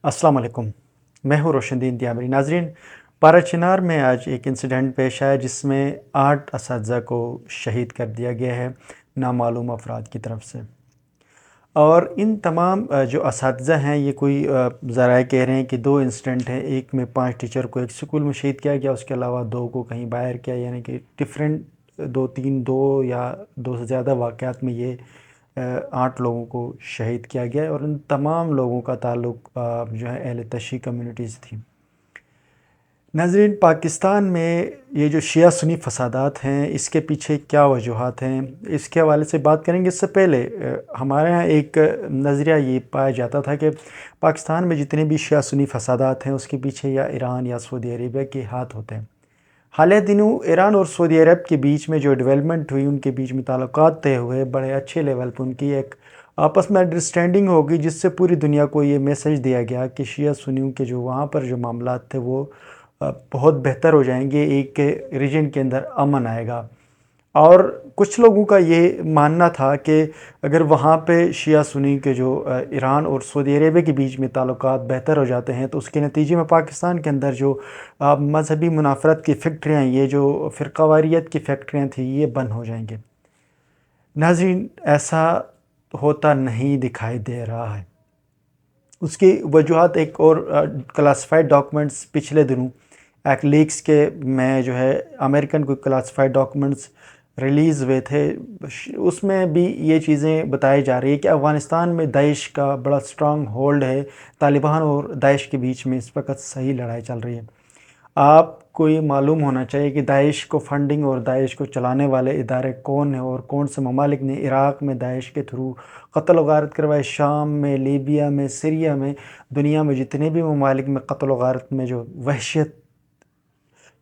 अस्सलाम वालेकुम। मैं हूँ रोशनदीन त्यामरी। नाजरीन, पारा चिनार में आज एक इंसिडेंट पेश आया जिसमें 8 असातिज़ा को शहीद कर दिया गया है नामालूम अफराद की तरफ से। और इन तमाम जो असातिज़ा हैं, ये कोई ज़राए कह रहे हैं कि 2 इंसिडेंट हैं। एक में 5 टीचर को एक स्कूल में शहीद किया गया, उसके अलावा 2 को कहीं बाहर किया, यानी कि डिफरेंट 2 या 2 से ज़्यादा वाक़यात में ये 8 लोगों को शहीद किया गया है। और उन तमाम लोगों का ताल्लुक़ जो है अहले तशी कम्युनिटीज़ थी। नाज़रीन, पाकिस्तान में ये जो शिया सुन्नी फसादात हैं, इसके पीछे क्या वजूहात हैं, इसके हवाले से बात करेंगे। इससे पहले हमारे यहाँ एक नज़रिया ये पाया जाता था कि पाकिस्तान में जितने भी शिया सुन्नी फसादात हैं, उसके पीछे या ईरान या सऊदी अरेबिया के हाथ होते हैं। हालिया दिनों ईरान और सऊदी अरब के बीच में जो डेवलपमेंट हुई, उनके बीच में ताल्लुकात तय हुए, बड़े अच्छे लेवल पर उनकी एक आपस में अंडरस्टैंडिंग होगी, जिससे पूरी दुनिया को ये मैसेज दिया गया कि शिया सुन्नियों के जो वहाँ पर जो मामलात थे वो बहुत बेहतर हो जाएंगे, एक रीजन के अंदर अमन आएगा। और कुछ लोगों का ये मानना था कि अगर वहाँ पे शिया सुन्नी के जो ईरान और सऊदी अरेबिया के बीच में ताल्लुकात बेहतर हो जाते हैं, तो उसके नतीजे में पाकिस्तान के अंदर जो मजहबी मुनाफरत की फैक्ट्रियाँ, ये जो फ़िरक़ावारियत की फैक्ट्रियाँ थी, ये बंद हो जाएंगे। नाज़रीन, ऐसा होता नहीं दिखाई दे रहा है। उसकी वजूहत एक और क्लासिफाइड डॉक्यूमेंट्स पिछले दिनों एक लीक्स के में जो है अमेरिकन कोई क्लासिफाइड डॉक्यूमेंट्स रिलीज़ हुए थे। उसमें भी ये चीज़ें बताई जा रही है कि अफ़गानिस्तान में दाइश का बड़ा स्ट्रांग होल्ड है। तालिबान और दाइश के बीच में इस वक्त सही लड़ाई चल रही है। आपको ये मालूम होना चाहिए कि दाइश को फंडिंग और दाइश को चलाने वाले इदारे कौन हैं और कौन से ममालिक ने इराक़ में दाइश के थ्रू कत्ल व गारत करवाए, शाम में, लीबिया में, सीरिया में, दुनिया में जितने भी ममालिक में कत्ल व गारत में जो वहशत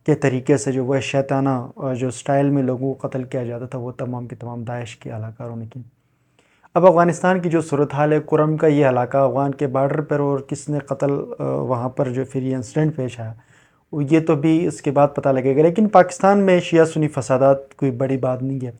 के तरीके से, जो वहशताना और जो स्टाइल में लोगों को कत्ल किया जाता था, वो तमाम के तमाम दाइश के अलाकारों ने की। अब अफ़गानिस्तान की जो सूरत हाल है, कुरम का ये इलाका अफ़गान के बॉर्डर पर, और किसने कत्ल वहाँ पर जो फिर ये इंसिडेंट पेश आया, ये तो भी इसके बाद पता लगेगा। लेकिन पाकिस्तान में शिया सुन्नी फसादात कोई बड़ी बात नहीं है।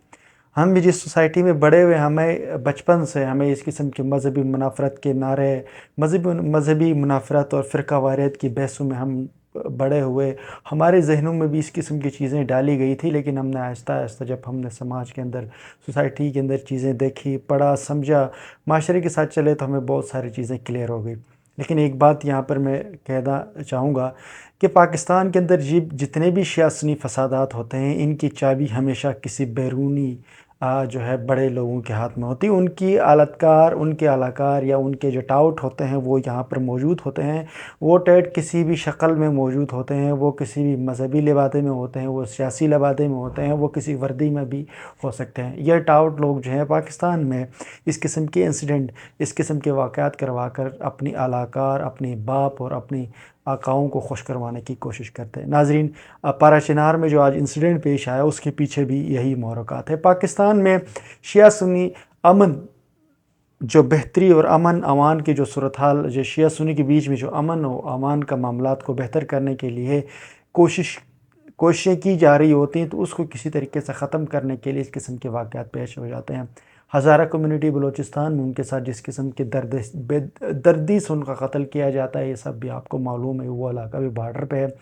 हम भी जिस सोसाइटी में बड़े हुए, हमें बचपन से हमें इस किस्म के मजहबी मुनाफरत के नारे, मजहबी मुनाफरत और फ़िरक़ावारियत की बहसों में हम बड़े हुए। हमारे जहनों में भी इस किस्म की चीज़ें डाली गई थी, लेकिन हमने आहिस्ता आहिस्ता जब हमने समाज के अंदर, सोसाइटी के अंदर चीज़ें देखी, पढ़ा, समझा, माशरे के साथ चले, तो हमें बहुत सारी चीज़ें क्लियर हो गई। लेकिन एक बात यहाँ पर मैं कहना चाहूँगा कि पाकिस्तान के अंदर जितने भी शिया सुन्नी फसादात होते हैं, इनकी चाबी हमेशा किसी बैरूनी जो है बड़े लोगों के हाथ में होती है। उनकी आलतकार, उनके अलाकार या उनके जो टाउट होते हैं, वो यहाँ पर मौजूद होते हैं। वो टैट किसी भी शक्ल में मौजूद होते हैं, वो किसी भी मजहबी लिबादे में होते हैं, वो सियासी लिबादे में होते हैं, वो किसी वर्दी में भी हो सकते हैं। ये टाउट लोग जो हैं पाकिस्तान में इस किस्म के इंसिडेंट, इस किस्म के वाक़यात करवा कर अपनी अलाकार, अपने बाप और अपनी आकाओं को खुश करवाने की कोशिश करते हैं। नाज़रीन, पारा चिनार में जो आज इंसिडेंट पेश आया, उसके पीछे भी यही मोहरक़ात है। पाकिस्तान में शिया सुन्नी अमन, जो बेहतरी और अमन अमान की जो सूरत हाल, जो शिया सुन्नी के बीच में जो अमन और अमान का मामलात को बेहतर करने के लिए कोशिशें की जा रही होती हैं, तो उसको किसी तरीके से ख़त्म करने के लिए इस किस्म के वाक़यात पेश हो जाते हैं। हज़ारा कम्युनिटी बलूचिस्तान में उनके साथ जिस किस्म की दर्दी से उनका कत्ल किया जाता है, ये सब भी आपको मालूम है। वो इलाका भी बॉर्डर पे है,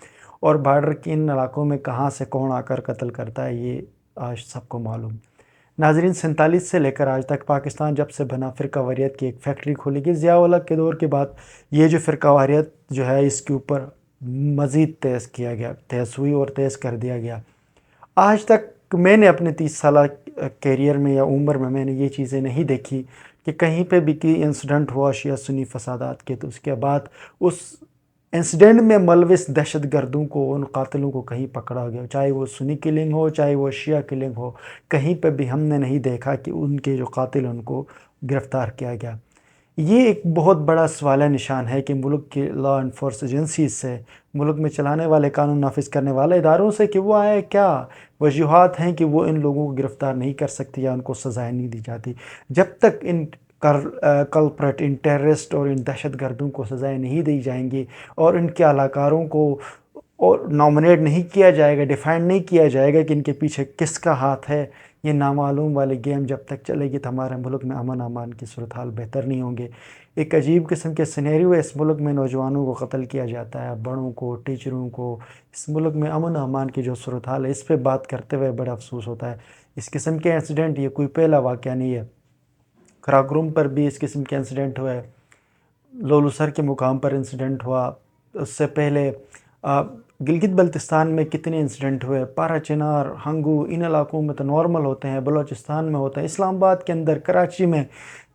और बॉर्डर के इन इलाकों में कहाँ से कौन आकर कत्ल करता है, ये आज सबको मालूम। नाज़रीन, 47 से लेकर आज तक पाकिस्तान जब से बना, फ़िरक़ावारियत की एक फैक्ट्री खोली गई। ज़िया-उल-हक़ के दौर के बाद ये जो फ़िरक़ावारियत जो है, इसके ऊपर मज़ीद तेज़ किया गया, तेज़ हुई और तेज़ कर दिया गया। आज तक मैंने अपने 30 साल कैरियर में या उम्र में मैंने ये चीज़ें नहीं देखी कि कहीं पे भी कोई इंसिडेंट हुआ शिया सुन्नी फसादात के, तो उसके बाद उस इंसिडेंट में मुलविस दहशत गर्दों को, उन कातिलों को कहीं पकड़ा गया, चाहे वो सुन्नी किलिंग हो, चाहे वो शिया किलिंग हो, कहीं पे भी हमने नहीं देखा कि उनके जो कातिल, उनको गिरफ़्तार किया गया। ये एक बहुत बड़ा सवालिया निशान है कि मुल्क के लॉ इन्फोर्स एजेंसीज से, मुल्क में चलाने वाले, कानून नाफिज करने वाले इदारों से, कि वो आए क्या वजूहात हैं कि वो इन लोगों को गिरफ़्तार नहीं कर सकती या उनको सज़ाएँ नहीं दी जाती। जब तक इन कल्प्रेट, इन टेररिस्ट और इन दहशत गर्दों को सज़ाएँ नहीं दी जाएंगी और इनके अलाकारों को और नॉमिनेट नहीं किया जाएगा, डिफ़ाइन नहीं किया जाएगा कि इनके पीछे किसका हाथ है, یہ نامعلوم والی گیم جب تک چلے گی تو ہمارے ملک میں امن امان کی صورتحال بہتر نہیں ہوں گے۔ ایک عجیب قسم کے سینیریو ہے، اس ملک میں نوجوانوں کو قتل کیا جاتا ہے، بڑوں کو، ٹیچروں کو۔ اس ملک میں امن امان کی جو صورتحال ہے، اس پہ بات کرتے ہوئے بڑا افسوس ہوتا ہے۔ اس قسم کے انسیڈنٹ یہ کوئی پہلا واقعہ نہیں ہے، کراکروم پر بھی اس قسم کے انسیڈنٹ ہوئے، لولو سر کے مقام پر انسیڈنٹ ہوا، اس سے پہلے گلگت بلتستان میں کتنے انسیڈنٹ ہوئے، پارا چنار، ہنگو، ان علاقوں میں تو نارمل ہوتے ہیں، بلوچستان میں ہوتے ہیں، اسلام آباد کے اندر، کراچی میں۔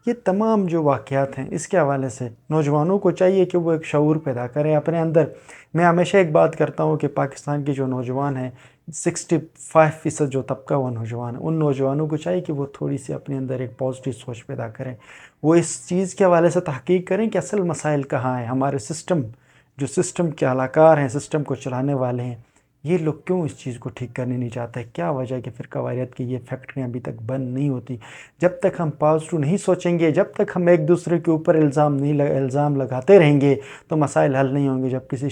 یہ تمام جو واقعات ہیں اس کے حوالے سے نوجوانوں کو چاہیے کہ وہ ایک شعور پیدا کریں اپنے اندر۔ میں ہمیشہ ایک بات کرتا ہوں کہ پاکستان کے جو نوجوان ہیں، 65% جو طبقہ وہ نوجوان ہیں، ان نوجوانوں کو چاہیے کہ وہ تھوڑی سی اپنے اندر ایک پازیٹیو سوچ پیدا کریں، وہ اس چیز کے حوالے سے تحقیق کریں کہ اصل مسائل کہاں ہیں، ہمارے جو سسٹم کے اہلکار ہیں، سسٹم کو چلانے والے ہیں، یہ لوگ کیوں اس چیز کو ٹھیک کرنے نہیں چاہتے؟ کیا وجہ ہے کہ فرقہ واریت کی یہ فیکٹریاں ابھی تک بند نہیں ہوتی؟ جب تک ہم پازیٹیو نہیں سوچیں گے، جب تک ہم ایک دوسرے کے اوپر الزام لگاتے رہیں گے تو مسائل حل نہیں ہوں گے۔ جب کسی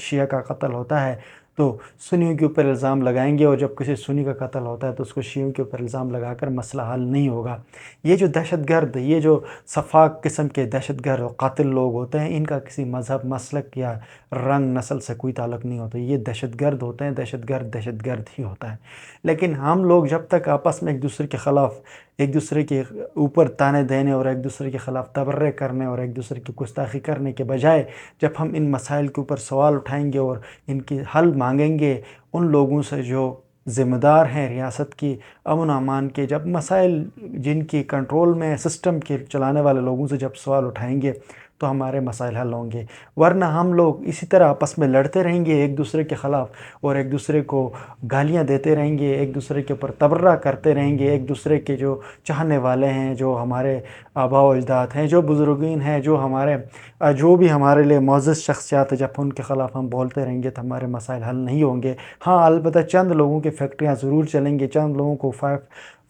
شیعہ کا قتل ہوتا ہے تو سنیوں کے اوپر الزام لگائیں گے، اور جب کسی سنی کا قتل ہوتا ہے تو اس کو شیعوں کے اوپر الزام لگا کر مسئلہ حل نہیں ہوگا۔ یہ جو دہشت گرد، یہ جو صفاق قسم کے دہشت گرد اور قاتل لوگ ہوتے ہیں، ان کا کسی مذہب، مسلک یا رنگ، نسل سے کوئی تعلق نہیں ہوتا۔ یہ دہشت گرد ہوتے ہیں، دہشت گرد ہی ہوتا ہے۔ لیکن ہم لوگ جب تک آپس میں ایک دوسرے کے خلاف، ایک دوسرے کے اوپر تانے دینے اور ایک دوسرے کے خلاف تبرے کرنے اور ایک دوسرے کی گستاخی کرنے کے بجائے جب ہم ان مسائل کے اوپر سوال اٹھائیں گے اور ان کی حل مانگیں گے ان لوگوں سے جو ذمہ دار ہیں ریاست کی امن و امان کے، جب مسائل جن کی کنٹرول میں سسٹم کے چلانے والے لوگوں سے جب سوال اٹھائیں گے تو ہمارے مسائل حل ہوں گے۔ ورنہ ہم لوگ اسی طرح آپس میں لڑتے رہیں گے ایک دوسرے کے خلاف، اور ایک دوسرے کو گالیاں دیتے رہیں گے، ایک دوسرے کے اوپر تبرہ کرتے رہیں گے، ایک دوسرے کے جو چاہنے والے ہیں، جو ہمارے آباء و اجداد ہیں، جو بزرگین ہیں، جو بھی ہمارے لیے معزز شخصیات ہیں، جب ان کے خلاف ہم بولتے رہیں گے تو ہمارے مسائل حل نہیں ہوں گے۔ ہاں، البتہ چند لوگوں کی فیکٹریاں ضرور چلیں گے، چند لوگوں کو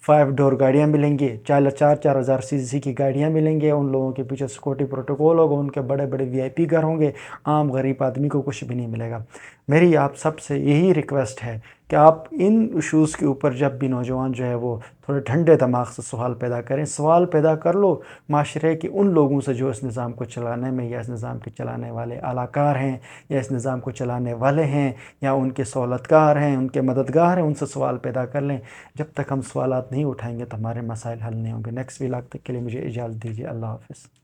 5 ڈور گاڑیاں ملیں گی، 4,000 CC کی گاڑیاں ملیں گے، ان لوگوں کے پیچھے سیکورٹی پروٹوکول ہوگا، ان کے بڑے بڑے VIP گھر ہوں گے، عام غریب آدمی کو کچھ بھی نہیں ملے گا۔ میری آپ سب سے یہی ریکویسٹ ہے کہ آپ ان ایشوز کے اوپر جب بھی نوجوان جو ہے وہ تھوڑے ٹھنڈے دماغ سے سوال پیدا کریں، سوال پیدا کر لو معاشرے کے ان لوگوں سے جو اس نظام کو چلانے میں، یا اس نظام کے چلانے والے اعلیٰ ہیں، یا اس نظام کو چلانے والے ہیں، یا ان کے سہولتکار ہیں، ان کے مددگار ہیں، ان سے سوال پیدا کر لیں۔ جب تک ہم سوالات نہیں اٹھائیں گے تو ہمارے مسائل حل نہیں ہوں گے۔ نیکسٹ ویلاگ تک کے لیے مجھے اجازت دیجیے۔ اللہ حافظ۔